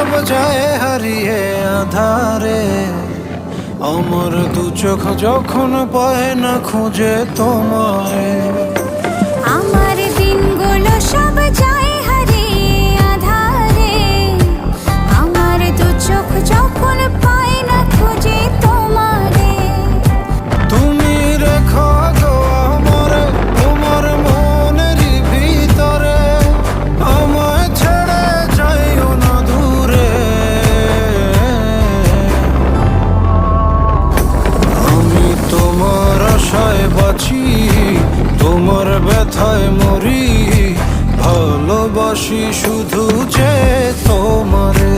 সব যায় হারিয়ে আধারে, আমার দু চোখ যখন পায় না খুঁজে তোমায়। আমার দিনগুলো সব যায় হারিয়ে আঁধারে, আমার দু চোখ যখন পায় না খুঁজে তোমারে। তুমি রেখো গো আমারে তোমার মনেরই ভিতরে, আমায় ছেড়ে যাইও না দূরে। আমি তোমার আশায় বাঁচি, তোমার ব্যথায় মরি, ভালোবাসি শুধু যে তোমারে।